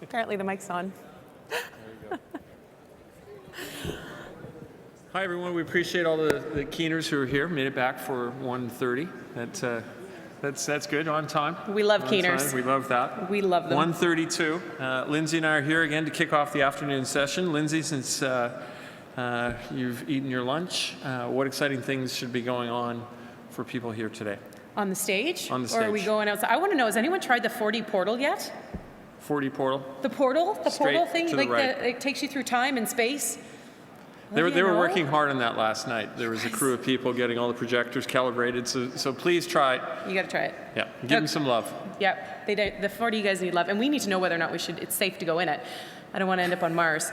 Apparently the mic's on. There you go. Hi, everyone. We appreciate all the keeners who are here. Made it back for 1:30. That's good. On time. We love keeners. We love that. We love them. 1:32. Lindsay and I are here again to kick off the afternoon session. Lindsay, since you've eaten your lunch, what exciting things should be going on for people here today? On the stage? On the stage. Or are we going outside? I want to know, has anyone tried the 4D portal yet? 4D portal? The portal? The Straight portal thing? to the Like right. it takes you through time and space? They were working hard on that last night. There was a crew of people getting all the projectors calibrated, so please try it. You got to try it. Yeah, give them some love. Yep, the 4D guys need love, and we need to know whether or not it's safe to go in it. I don't want to end up on Mars.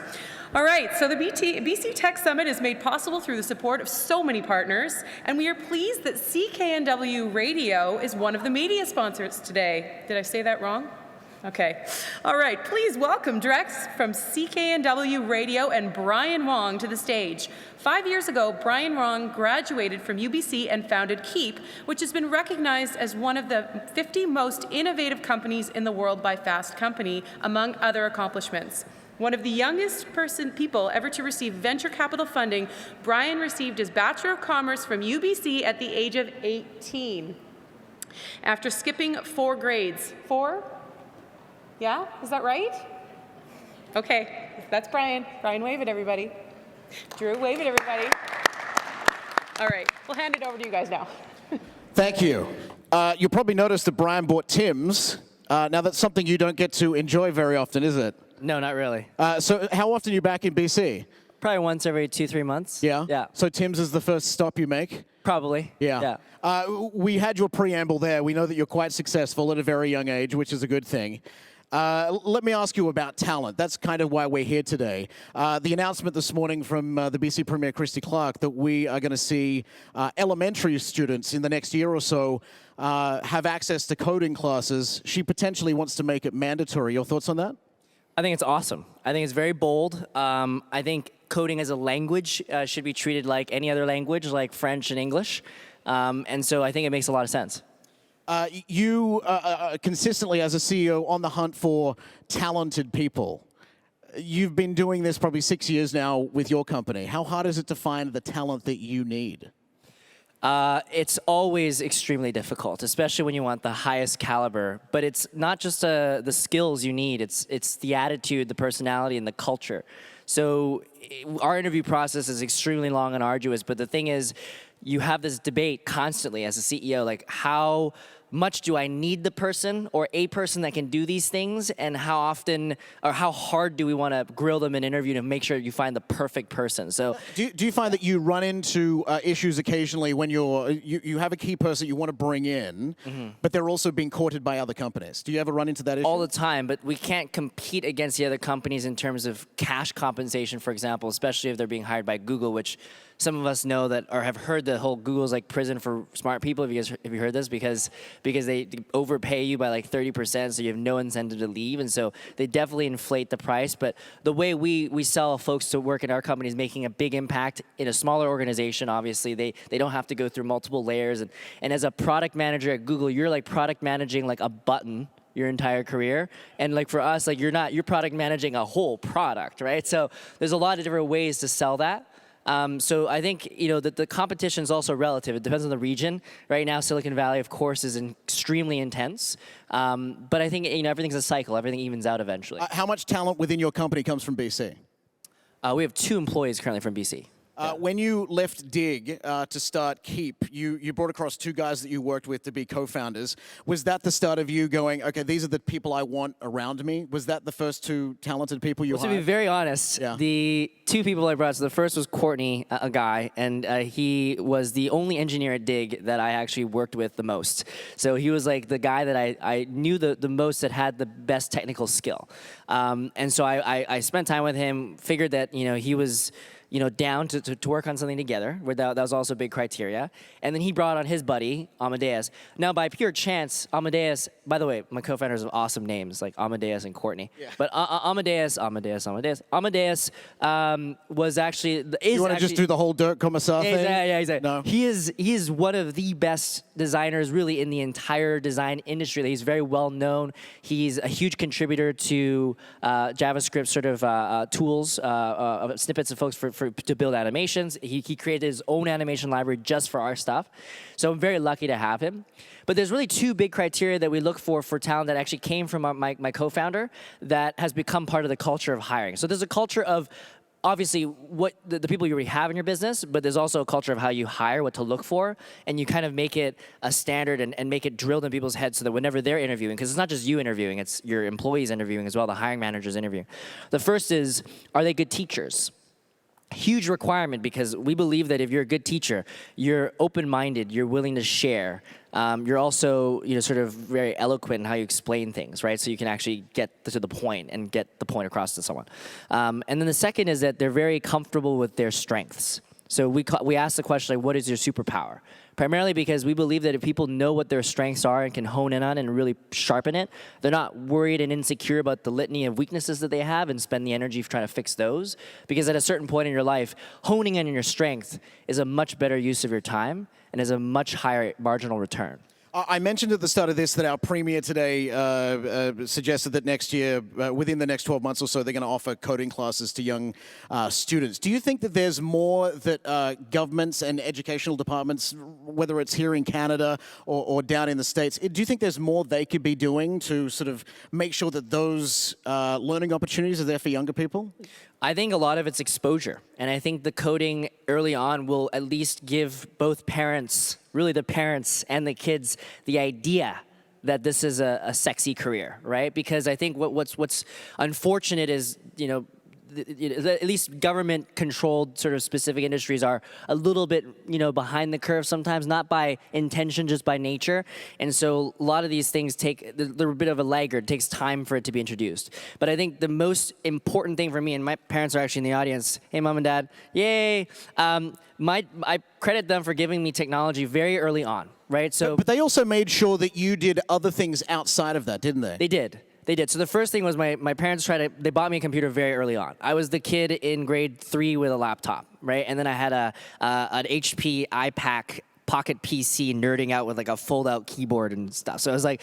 All right, so the BCTECH Summit is made possible through the support of so many partners, and we are pleased that CKNW Radio is one of the media sponsors today. Did I say that wrong? Okay. All right, please welcome direct from CKNW Radio and Brian Wong to the stage. 5 years ago, Brian Wong graduated from UBC and founded Kiip, which has been recognized as one of the 50 most innovative companies in the world by Fast Company, among other accomplishments. One of the youngest people ever to receive venture capital funding, Brian received his Bachelor of Commerce from UBC at the age of 18. After skipping 4 grades. 4? Yeah, is that right? Okay, that's Brian. Brian, wave at everybody. Drew, wave at everybody. All right, we'll hand it over to you guys now. Thank you. You'll probably notice that Brian bought Tim's. Now, that's something you don't get to enjoy very often, is it? No, not really. So how often are you back in BC? Probably once every 2-3 months. Yeah? Yeah. So Tim's is the first stop you make? Probably. Yeah. We had your preamble there. We know that you're quite successful at a very young age, which is a good thing. Let me ask you about talent. That's kind of why we're here today. The announcement this morning from the BC Premier Christy Clark that we are going to see elementary students in the next year or so have access to coding classes. She potentially wants to make it mandatory. Your thoughts on that? I think it's awesome. I think it's very bold. I think coding as a language should be treated like any other language, like French and English. And so I think it makes a lot of sense. You consistently, as a CEO, on the hunt for talented people. You've been doing this probably 6 years now with your company. How hard is it to find the talent that you need? It's always extremely difficult, especially when you want the highest caliber. But it's not just the skills you need. It's the attitude, the personality, and the culture. So our interview process is extremely long and arduous. But the thing is, you have this debate constantly as a CEO, like how much do I need the person or a person that can do these things, and how often or how hard do we want to grill them in an interview to make sure you find the perfect person? So, do you find that you run into issues occasionally when you have a key person you want to bring in, but they're also being courted by other companies? Do you ever run into that issue? All the time, but we can't compete against the other companies in terms of cash compensation, for example, especially if they're being hired by Google, which some of us know that or have heard the whole Google's like prison for smart people. Have you heard this? Because they overpay you by like 30%, so you have no incentive to leave, and so they definitely inflate the price. But the way we sell folks to work in our company is making a big impact in a smaller organization. Obviously, they don't have to go through multiple layers. And as a product manager at Google, you're like product managing like a button your entire career. And like for us, like you're product managing a whole product, right? So there's a lot of different ways to sell that. So I think, that the competition is also relative. It depends on the region. Right now, Silicon Valley, of course, is extremely intense. But I think, everything's a cycle. Everything evens out eventually. How much talent within your company comes from BC? We have 2 employees currently from BC. When you left Dig to start Kiip, you brought across 2 guys that you worked with to be co-founders. Was that the start of you going, okay, these are the people I want around me? Was that the first 2 talented people you hired? To be very honest, the 2 people I brought, so the first was Courtney, a guy, and he was the only engineer at Dig that I actually worked with the most. So he was like the guy that I knew the most, that had the best technical skill. And so I spent time with him, figured that, he was down to work on something together. Where that was also a big criteria. And then he brought on his buddy, Amadeus. Now, by pure chance, Amadeus, by the way, my co-founders have awesome names, like Amadeus and Courtney. Yeah. But Amadeus was actually... You want to just do the whole Dirk Commissar thing? Yeah, exactly. No. He is one of the best designers really in the entire design industry. He's very well known. He's a huge contributor to JavaScript sort of tools, snippets of folks to build animations. He created his own animation library just for our stuff. So I'm very lucky to have him. But there's really two big criteria that we look for talent that actually came from my co-founder that has become part of the culture of hiring. So there's a culture of obviously what the people you already have in your business, but there's also a culture of how you hire, what to look for, and you kind of make it a standard and make it drilled in people's heads so that whenever they're interviewing, because it's not just you interviewing, it's your employees interviewing as well, the hiring managers interviewing. The first is, are they good teachers? Huge requirement, because we believe that if you're a good teacher, you're open-minded, you're willing to share. You're also, sort of very eloquent in how you explain things, right? So you can actually get to the point and get the point across to someone. And then the second is that they're very comfortable with their strengths. So we ask the question, like, what is your superpower? Primarily because we believe that if people know what their strengths are and can hone in on and really sharpen it, they're not worried and insecure about the litany of weaknesses that they have and spend the energy trying to fix those. Because at a certain point in your life, honing in on your strength is a much better use of your time and is a much higher marginal return. I mentioned at the start of this that our premier today suggested that next year, within the next 12 months or so, they're going to offer coding classes to young students. Do you think that there's more that governments and educational departments, whether it's here in Canada or down in the States, do you think there's more they could be doing to sort of make sure that those learning opportunities are there for younger people? I think a lot of it's exposure. And I think the coding early on will at least give both parents, really the parents and the kids, the idea that this is a sexy career, right? Because I think what's unfortunate is, at least government-controlled sort of specific industries are a little bit, behind the curve sometimes, not by intention, just by nature. And so a lot of these things they're a bit of a laggard. It takes time for it to be introduced. But I think the most important thing for me, and my parents are actually in the audience. Hey, Mom and Dad. Yay. I credit them for giving me technology very early on, right? So, but they also made sure that you did other things outside of that, didn't they? They did. They did. So the first thing was my parents they bought me a computer very early on. I was the kid in grade 3 with a laptop, right? And then I had an HP iPad Pocket PC nerding out with like a fold-out keyboard and stuff. So I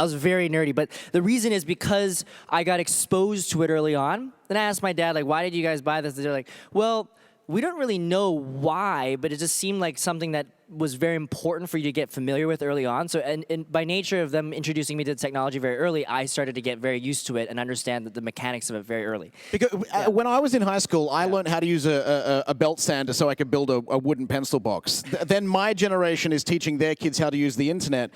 was very nerdy. But the reason is because I got exposed to it early on. Then I asked my dad, like, why did you guys buy this? They're like, well, we don't really know why, but it just seemed like something that was very important for you to get familiar with early on. So, and by nature of them introducing me to technology very early, I started to get very used to it and understand the mechanics of it very early. Because when I was in high school, I learned how to use a belt sander so I could build a wooden pencil box. Then my generation is teaching their kids how to use the internet.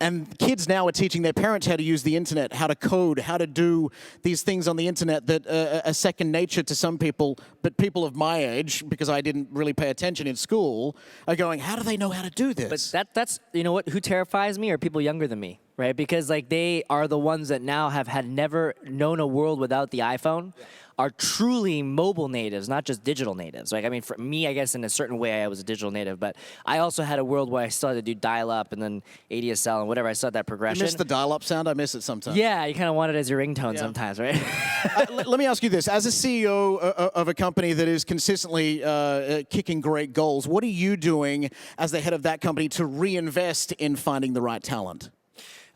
And kids now are teaching their parents how to use the internet, how to code, how to do these things on the internet that are second nature to some people, but people of my age, because I didn't really pay attention in school, are going, how do they know how to do this? But that's, who terrifies me are people younger than me, right? Because like they are the ones that now had never known a world without the iPhone. Yeah. Are truly mobile natives, not just digital natives. Like, I mean, for me, I guess in a certain way, I was a digital native, but I also had a world where I still had to do dial-up and then ADSL and whatever. I still had that progression. You miss the dial-up sound? I miss it sometimes. Yeah, you kind of want it as your ringtone sometimes, right? Let me ask you this. As a CEO of a company that is consistently kicking great goals, what are you doing as the head of that company to reinvest in finding the right talent?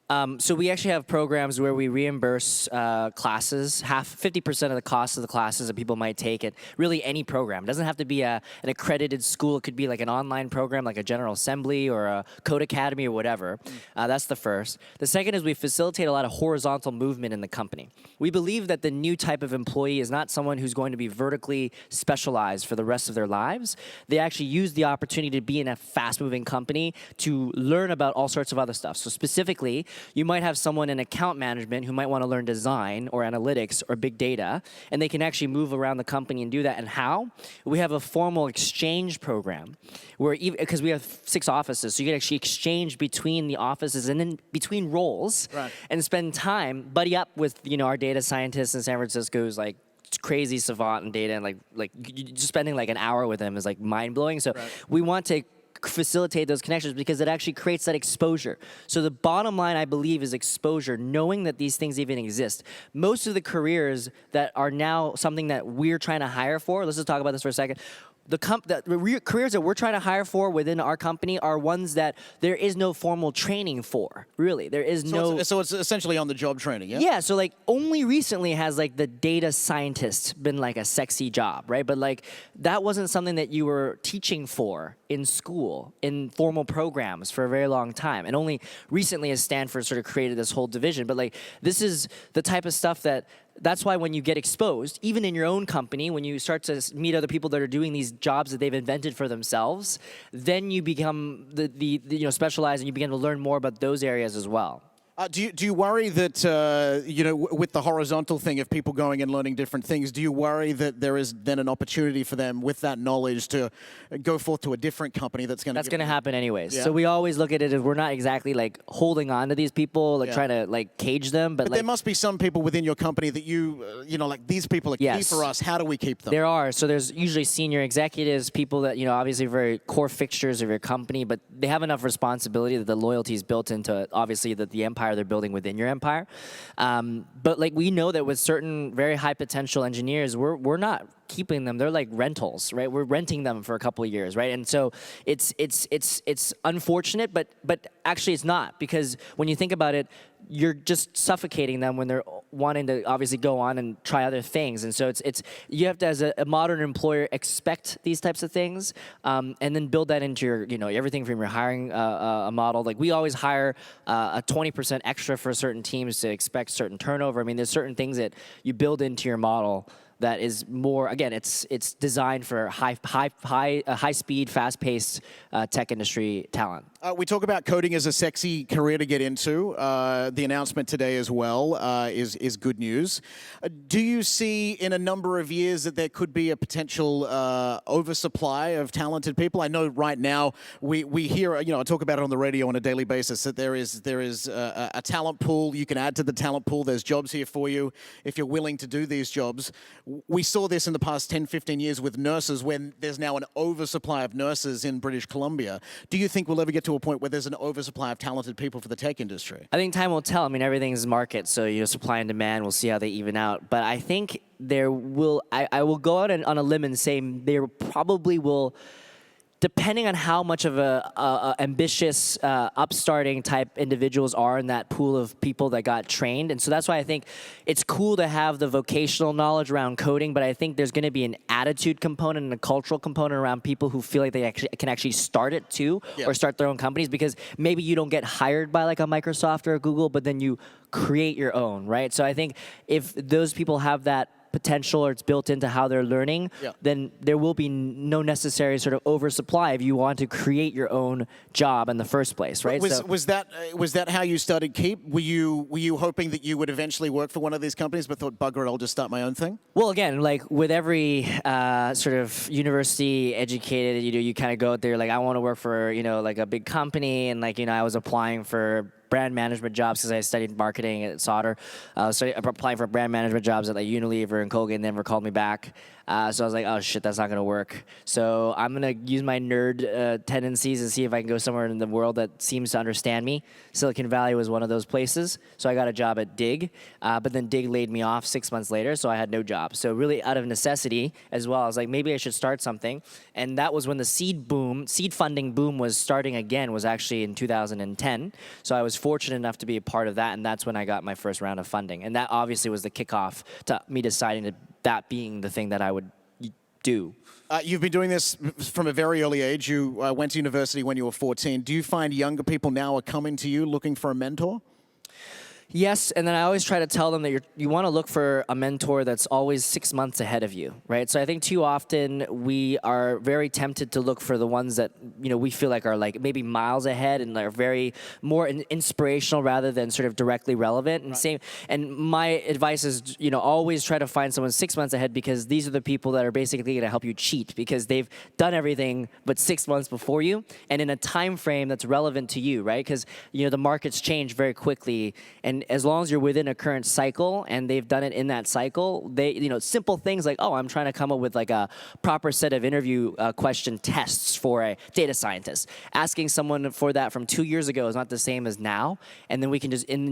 So we actually have programs where we reimburse classes, 50% of the cost of the classes that people might take at really any program. It doesn't have to be an accredited school. It could be like an online program like a General Assembly or a Code Academy or whatever. That's the first. The second is we facilitate a lot of horizontal movement in the company. We believe that the new type of employee is not someone who's going to be vertically specialized for the rest of their lives. They actually use the opportunity to be in a fast-moving company to learn about all sorts of other stuff. So specifically, you might have someone in account management who might want to learn design or analytics or big data, and they can actually move around the company and do that. And how? We have a formal exchange program where, because we have 6 offices, so you can actually exchange between the offices and then between roles and spend time, buddy up with our data scientist in San Francisco who's like crazy savant in data, and just spending like an hour with him is like mind blowing. So we want to facilitate those connections because it actually creates that exposure. So the bottom line, I believe, is exposure, knowing that these things even exist. Most of the careers that are now something that we're trying to hire for, let's just talk about this for a second. The careers that we're trying to hire for within our company are ones that there is no formal training for, really. There is So it's essentially on-the-job training, yeah? Yeah, so like only recently has like the data scientist been like a sexy job, right? But like that wasn't something that you were teaching for in school, in formal programs for a very long time. And only recently has Stanford sort of created this whole division. But like this is the type of stuff that's why when you get exposed, even in your own company, when you start to meet other people that are doing these jobs that they've invented for themselves, then you become specialized and you begin to learn more about those areas as well. Do you worry that, with the horizontal thing of people going and learning different things, do you worry that there is then an opportunity for them with that knowledge to go forth to a different company that's going to... That's going to happen anyways. Yeah. So we always look at it as we're not exactly like holding on to these people, like trying to like cage them. But like, there must be some people within your company that like these people are key for us. How do we keep them? There are. So there's usually senior executives, people that, obviously very core fixtures of your company, but they have enough responsibility that the loyalty is built into obviously the empire they're building within your empire. But like we know that with certain very high potential engineers, we're not keeping them. They're like rentals, right? We're renting them for a couple of years, right? And so it's unfortunate, but actually it's not, because when you think about it, you're just suffocating them when they're wanting to obviously go on and try other things. And so it's you have to, as a modern employer, expect these types of things, and then build that into your, everything from your hiring a model. Like we always hire a 20% extra for certain teams to expect certain turnover. I mean, there's certain things that you build into your model that is more, again, it's designed for high speed, fast paced tech industry talent. We talk about coding as a sexy career to get into. The announcement today as well is good news. Do you see in a number of years that there could be a potential oversupply of talented people? I know right now we hear, I talk about it on the radio on a daily basis, that there is a talent pool. You can add to the talent pool. There's jobs here for you if you're willing to do these jobs. We saw this in the past 10, 15 years with nurses, when there's now an oversupply of nurses in British Columbia. Do you think we'll ever get to a point where there's an oversupply of talented people for the tech industry? I think time will tell. I mean, everything's market, so supply and demand, we'll see how they even out. But I think there will, I will go out on a limb and say there probably will, depending on how much of a ambitious, upstarting type individuals are in that pool of people that got trained. And so that's why I think it's cool to have the vocational knowledge around coding, but I think there's going to be an attitude component and a cultural component around people who feel like they can actually start it too, or start their own companies, because maybe you don't get hired by like a Microsoft or a Google, but then you create your own, right? So I think if those people have that potential, or it's built into how they're learning, then there will be no necessary sort of oversupply if you want to create your own job in the first place, right? Was that how you started Kiip? Were you hoping that you would eventually work for one of these companies, but thought, bugger it, I'll just start my own thing? Well, again, like with every sort of university educated, you kind of go out there like, I want to work for like a big company, and like I was applying for brand management jobs because I studied marketing at Sauder. So I'm applying for brand management jobs at like Unilever, and Colgate never called me back. So I was like, oh shit, that's not gonna work. So I'm gonna use my nerd tendencies and see if I can go somewhere in the world that seems to understand me. Silicon Valley was one of those places. So I got a job at Dig, but then Dig laid me off 6 months later, so I had no job. So really out of necessity as well, I was like, maybe I should start something. And that was when the seed funding boom was starting again, was actually in 2010. So I was fortunate enough to be a part of that, and that's when I got my first round of funding. And that obviously was the kickoff to me deciding that being the thing that I would do. You've been doing this from a very early age. You went to university when you were 14. Do you find younger people now are coming to you looking for a mentor? Yes, and then I always try to tell them that you want to look for a mentor that's always 6 months ahead of you, right? So I think too often we are very tempted to look for the ones that we feel like are like maybe miles ahead and are very more inspirational rather than sort of directly relevant. And And my advice is always try to find someone 6 months ahead, because these are the people that are basically going to help you cheat, because they've done everything but 6 months before you, and in a time frame that's relevant to you, right? Because the markets change very quickly, and And as long as you're within a current cycle and they've done it in that cycle, simple things like, oh, I'm trying to come up with like a proper set of interview question tests for a data scientist. Asking someone for that from 2 years ago is not the same as now. And then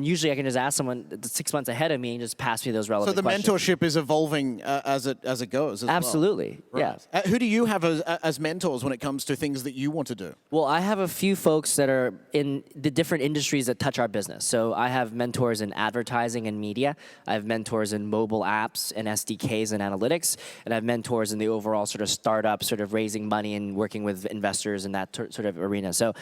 usually I can just ask someone that's 6 months ahead of me and just pass me those relevant questions. So the mentorship is evolving as it goes as Absolutely, well. Right. yeah. Who do you have as mentors when it comes to things that you want to do? Well, I have a few folks that are in the different industries that touch our business. So I have mentors in advertising and media. I have mentors in mobile apps and SDKs and analytics. And I have mentors in the overall sort of startup, sort of raising money and working with investors in that sort of arena. So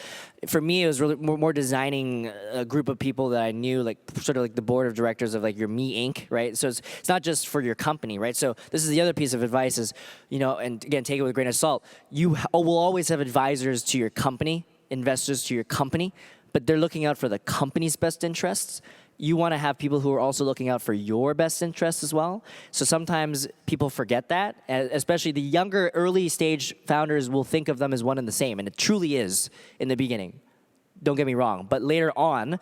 for me, it was really more designing a group of people that I knew, like sort of like the board of directors of like your Me Inc., right? So it's not just for your company, right? So this is the other piece of advice is, and again, take it with a grain of salt. You will always have advisors to your company, investors to your company, but they're looking out for the company's best interests. You want to have people who are also looking out for your best interests as well. So sometimes people forget that, especially the younger, early stage founders will think of them as one and the same, and it truly is in the beginning. Don't get me wrong, but later on,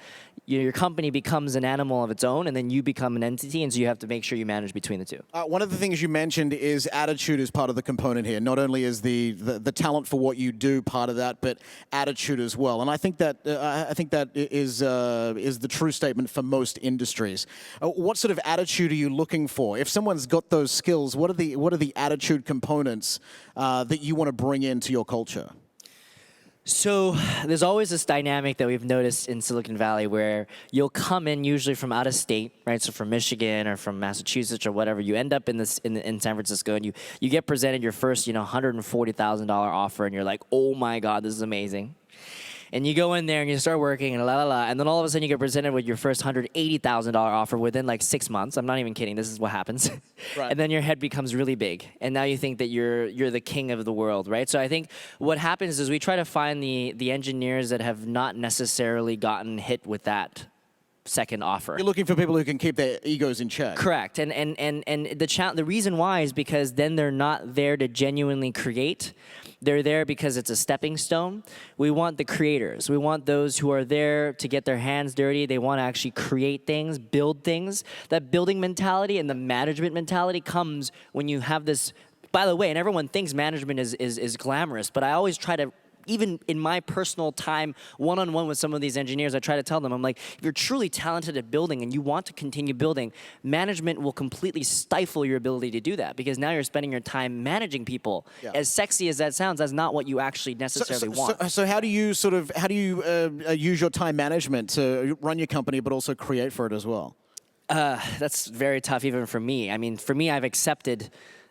your company becomes an animal of its own, and then you become an entity, and so you have to make sure you manage between the two. One of the things you mentioned is attitude is part of the component here. Not only is the talent for what you do part of that, but attitude as well. And I think that is the true statement for most industries. What sort of attitude are you looking for? If someone's got those skills, what are the attitude components that you want to bring into your culture? So there's always this dynamic that we've noticed in Silicon Valley where you'll come in usually from out of state, right? So from Michigan or from Massachusetts or whatever. You end up in San Francisco and you get presented your first, $140,000 offer and you're like, oh my God, this is amazing. And you go in there and you start working and and then all of a sudden you get presented with your first $180,000 offer within like 6 months. I'm not even kidding. This is what happens. Right. And then your head becomes really big, and now you think that you're the king of the world, right? So I think what happens is we try to find the engineers that have not necessarily gotten hit with that second offer. You're looking for people who can keep their egos in check. Correct. And the reason why is because then they're not there to genuinely create. They're there because it's a stepping stone. We want the creators. We want those who are there to get their hands dirty. They want to actually create things, build things. That building mentality and the management mentality comes when you have this, by the way, and everyone thinks management is glamorous, but I always try to, even in my personal time, one-on-one with some of these engineers, I try to tell them, I'm like, if you're truly talented at building and you want to continue building, management will completely stifle your ability to do that because now you're spending your time managing people. Yeah. As sexy as that sounds, that's not what you actually necessarily want. So how do you use your time management to run your company but also create for it as well? That's very tough even for me. I mean, for me, I've accepted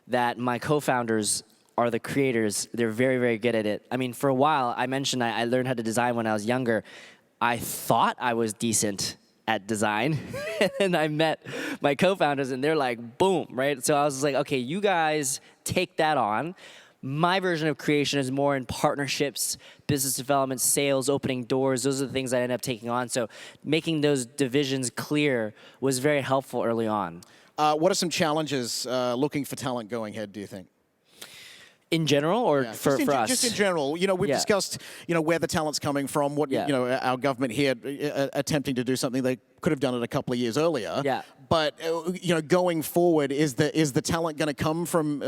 that my co-founders are the creators. They're very, very good at it. I mean, for a while, I mentioned I learned how to design when I was younger. I thought I was decent at design, and I met my co-founders, and they're like, boom, right? So I was like, okay, you guys take that on. My version of creation is more in partnerships, business development, sales, opening doors. Those are the things I ended up taking on. So making those divisions clear was very helpful early on. What are some challenges looking for talent going ahead, do you think? In general, or for us? Just in general. We've discussed, where the talent's coming from, what, our government here attempting to do something they could have done it a couple of years earlier. Yeah. But, going forward, is the talent going to come from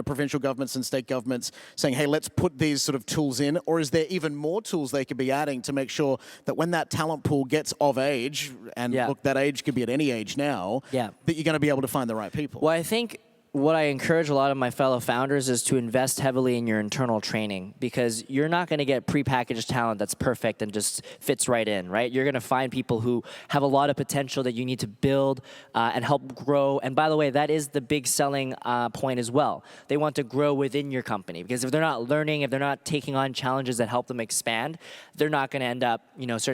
provincial governments and state governments saying, hey, let's put these sort of tools in? Or is there even more tools they could be adding to make sure that when that talent pool gets of age, and look, that age could be at any age now, that you're going to be able to find the right people? Well, I think what I encourage a lot of my fellow founders is to invest heavily in your internal training, because you're not going to get prepackaged talent that's perfect and just fits right in, right? You're going to find people who have a lot of potential that you need to build and help grow. And by the way, that is the big selling point as well. They want to grow within your company, because if they're not learning, if they're not taking on challenges that help them expand, they're not going to end up,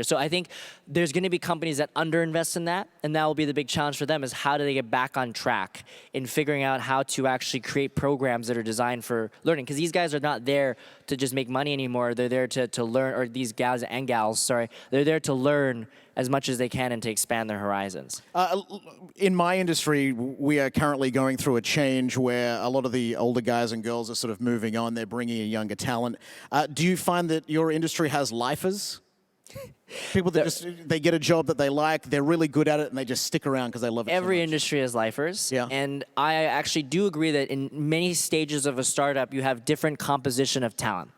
So I think there's going to be companies that underinvest in that, and that will be the big challenge for them, is how do they get back on track in figuring out how to actually create programs that are designed for learning, because these guys are not there to just make money anymore. They're there to learn, or these guys and gals, sorry, they're there to learn as much as they can and to expand their horizons. In my industry, we are currently going through a change where a lot of the older guys and girls are sort of moving on. They're bringing in younger talent. Do you find that your industry has lifers? People that they get a job that they like, they're really good at it, and they just stick around because they love it so Every much. industry has lifers. Yeah. And I actually do agree that in many stages of a startup, you have different composition of talent.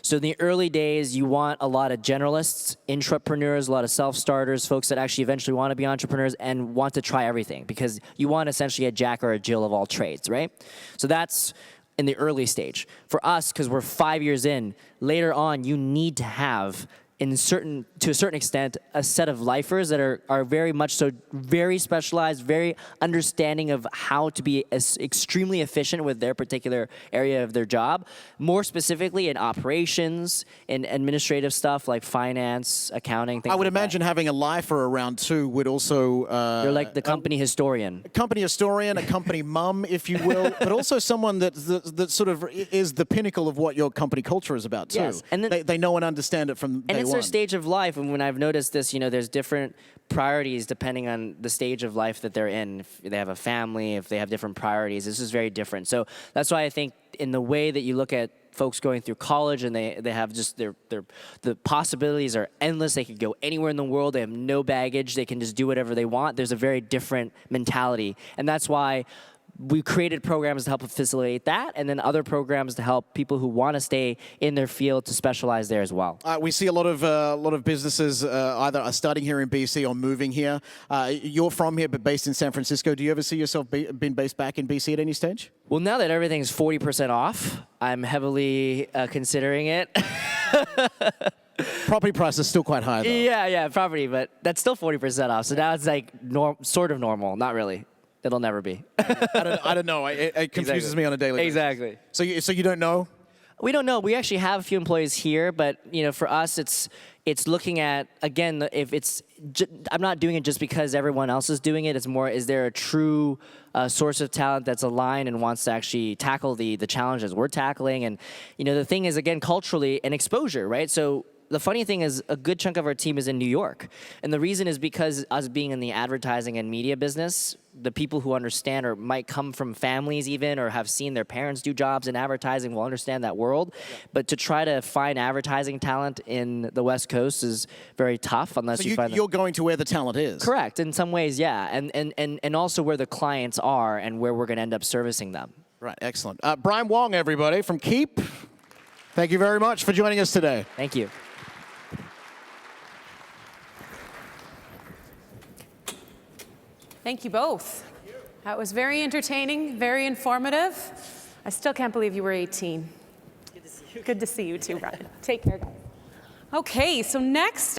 So in the early days, you want a lot of generalists, intrapreneurs, a lot of self-starters, folks that actually eventually want to be entrepreneurs and want to try everything because you want essentially a Jack or a Jill of all trades, right? So that's in the early stage. For us, because we're 5 years in, later on, you need to have to a certain extent, a set of lifers that are very much so very specialized, very understanding of how to be extremely efficient with their particular area of their job. More specifically in operations, in administrative stuff like finance, accounting, things I would like imagine having a lifer around too would also... You're like the company historian. a company historian, a company mum, if you will, but also someone that sort of is the pinnacle of what your company culture is about too. Yes, and then- they know and understand it from day And it's one. their stage of life, and when I've noticed this, there's different priorities depending on the stage of life that they're in. If they have a family, if they have different priorities, this is very different. So that's why I think in the way that you look at folks going through college and they have just the possibilities are endless. They could go anywhere in the world. They have no baggage. They can just do whatever they want. There's a very different mentality, and that's why we created programs to help facilitate that, and then other programs to help people who want to stay in their field to specialize there as well. We see a lot of businesses either are starting here in BC or moving here. You're from here, but based in San Francisco. Do you ever see yourself being based back in BC at any stage? Well, now that everything's 40% off, I'm heavily considering it. Property price is still quite high, though. Yeah, property, but that's still 40% off. So now it's like sort of normal. Not really. It'll never be. I don't know. It confuses me on a daily basis. Exactly. So you don't know? We don't know. We actually have a few employees here, but for us, it's looking at, again, if it's I'm not doing it just because everyone else is doing it. It's more, is there a true source of talent that's aligned and wants to actually tackle the challenges we're tackling? And the thing is, again, culturally and exposure, right? So the funny thing is a good chunk of our team is in New York. And the reason is because us being in the advertising and media business, the people who understand or might come from families even or have seen their parents do jobs in advertising will understand that world. Yeah. But to try to find advertising talent in the West Coast is very tough unless you find you're going to where the talent is. Correct. In some ways, yeah. And also where the clients are and where we're going to end up servicing them. Right. Excellent. Brian Wong, everybody, from Kiip. Thank you very much for joining us today. Thank you. Thank you both. That was very entertaining, very informative. I still can't believe you were 18. Good to see you too, Brian. Take care, guys. Okay, so next